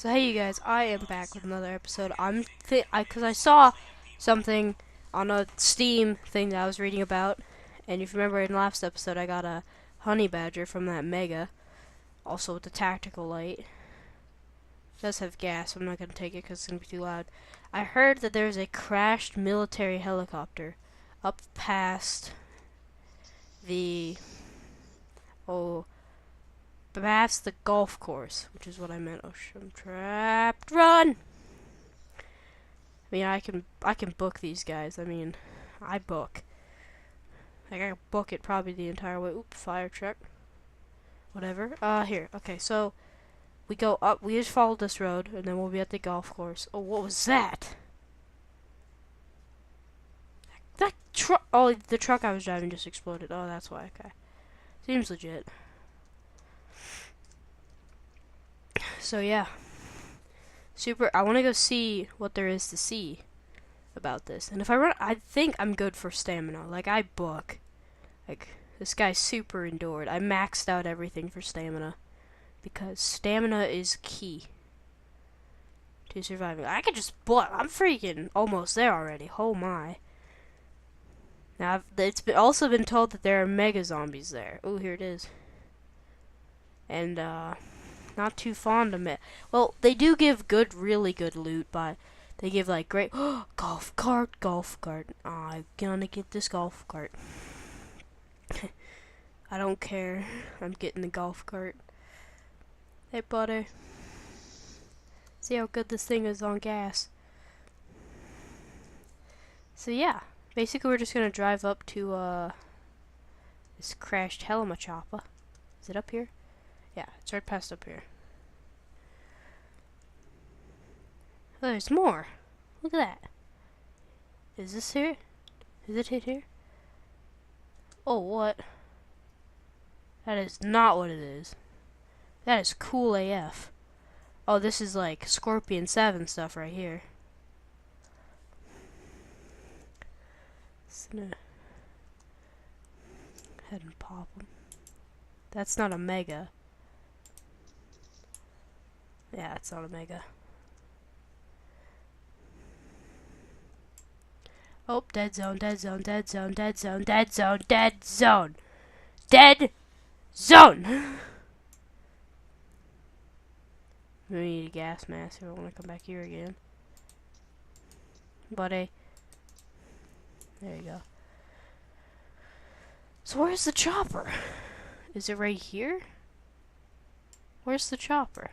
So hey you guys, I am back with another episode. Cause I saw something on a Steam thing that I was reading about, and if you remember in last episode, I got a honey badger from that Mega, also with the tactical light. It does have gas. I'm not gonna take it because it's gonna be too loud. I heard that there's a crashed military helicopter up past the past the golf course, which is what I meant. Oh, I'm trapped. Run! I mean, I can book these guys. I mean, I book. Like, I can book it probably the entire way. Oop, fire truck. Whatever. Here. Okay, so we go up. We just follow this road, and then we'll be at the golf course. Oh, what was that? That truck. Oh, the truck I was driving just exploded. Oh, that's why. Okay. Seems legit. So, yeah. I want to go see what there is to see about this. And if I run, I think I'm good for stamina. Like, I book. Like, this guy's super endured. I maxed out everything for stamina. Because stamina is key to surviving. I could just book. I'm freaking almost there already. Oh my. Now, it's also been told that there are mega zombies there. Oh, here it is. And, not too fond of it. Well, they do give really good loot, but they give, like, great... golf cart. I'm gonna get this golf cart. I don't care. I'm getting the golf cart. Hey, buddy. See how good this thing is on gas. So, yeah. Basically, we're just gonna drive up to, this crashed Helamachoppa. Is it up here? Yeah, it's right past up here. Oh, there's more. Look at that. Is this here? Is it hit here? Oh, what? That is not what it is. That is cool AF. Oh, this is like Scorpion 7 stuff right here. Just gonna head and pop them. That's not a mega. Yeah, it's not a mega. Oh, dead zone. Dead zone. We need a gas mask if I want to come back here again. Buddy. There you go. So where's the chopper? Is it right here? Where's the chopper?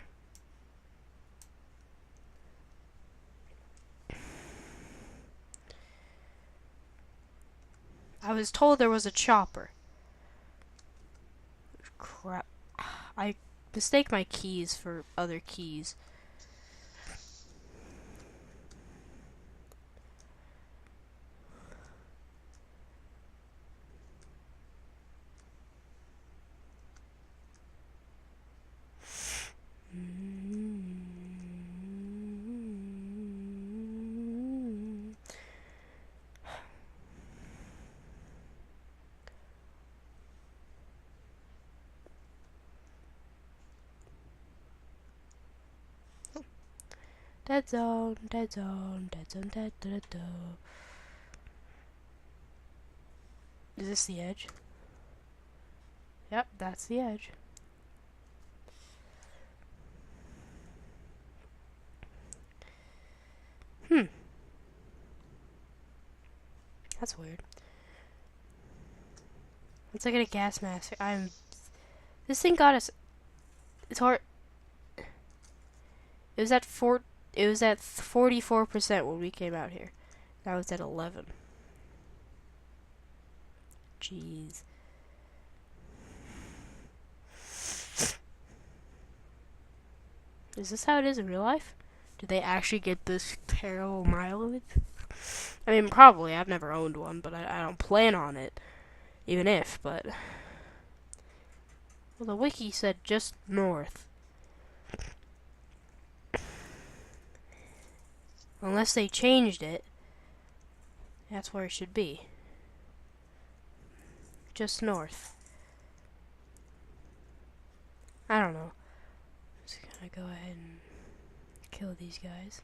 I was told there was a chopper. Crap. I mistake my keys for other keys. Dead zone. Is this the edge? Yep, that's the edge. That's weird. Once I get a gas mask, this thing got us. It's hard. It was at 44% when we came out here. Now it's at 11. Jeez. Is this how it is in real life? Do they actually get this terrible mileage? I mean, probably. I've never owned one, but I don't plan on it. Even if, but... Well, the wiki said just north. Unless they changed it, that's where it should be. Just north. I don't know. Just gonna go ahead and... kill these guys.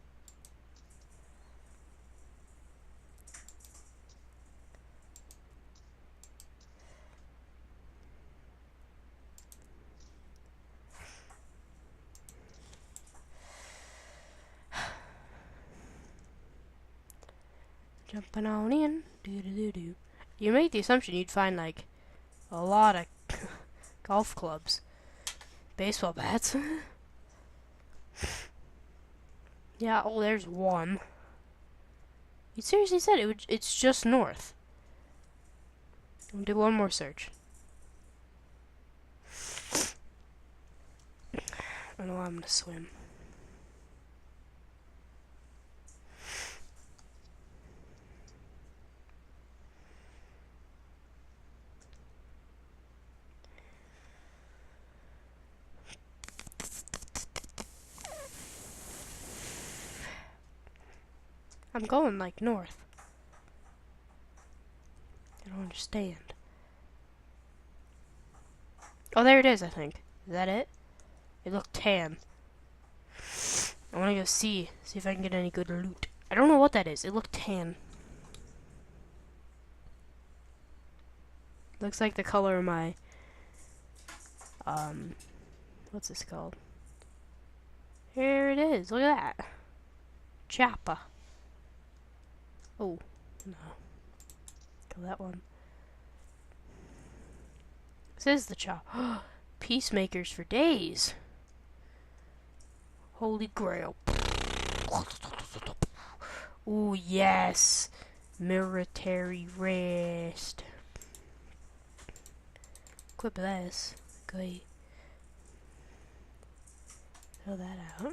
Jumping on in. Do. You make the assumption you'd find like a lot of golf clubs, baseball bats. Yeah, oh, there's one. You seriously said it's just north. I'll do one more search. I know I'm gonna swim. I'm going like north. I don't understand. Oh, there it is, I think. Is that it? It looked tan. I want to go see if I can get any good loot. I don't know what that is. It looked tan. Looks like the color of my, what's this called? Here it is. Look at that. Choppa. Oh, no. Kill that one. This is the chop. Peacemakers for days. Holy Grail. Ooh, yes. Military rest. Equip this. Great. Throw that out.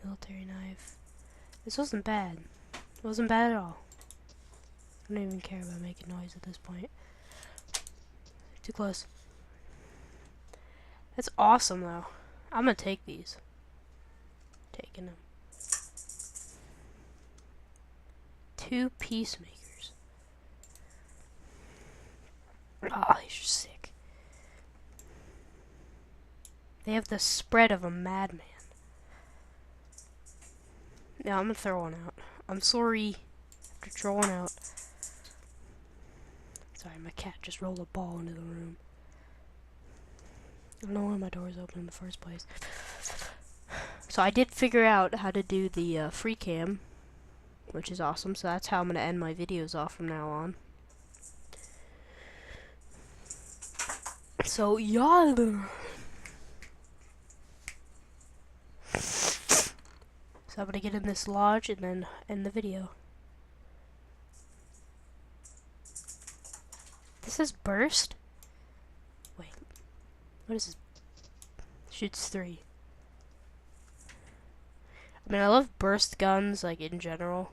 Military knife. This wasn't bad. It wasn't bad at all. I don't even care about making noise at this point. Too close. That's awesome, though. I'm gonna take these. Taking them. 2 peacemakers. Oh, these are sick. They have the spread of a madman. Yeah, I'm gonna throw one out. I'm sorry. After throwing out. Sorry, my cat just rolled a ball into the room. I don't know why my door is open in the first place. So I did figure out how to do the free cam, which is awesome. So that's how I'm gonna end my videos off from now on. So y'all. So I'm gonna get in this lodge and then end the video. This is burst? Wait. What is this? Shoots 3. I mean, I love burst guns, like, in general.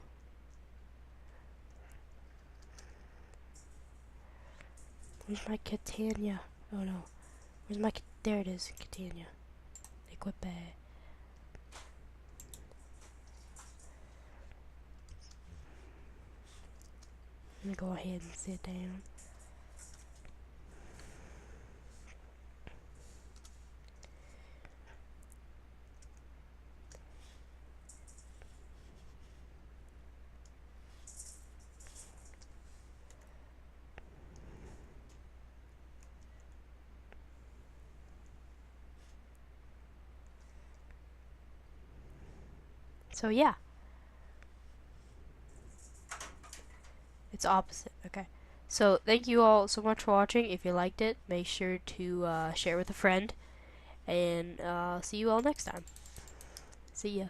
Where's my Catania? Oh no. Where's my... There it is. Catania. Equip it. I'm gonna go ahead and sit down. So yeah. It's opposite. Okay. So thank you all so much for watching. If you liked it, make sure to share with a friend. And see you all next time. See ya.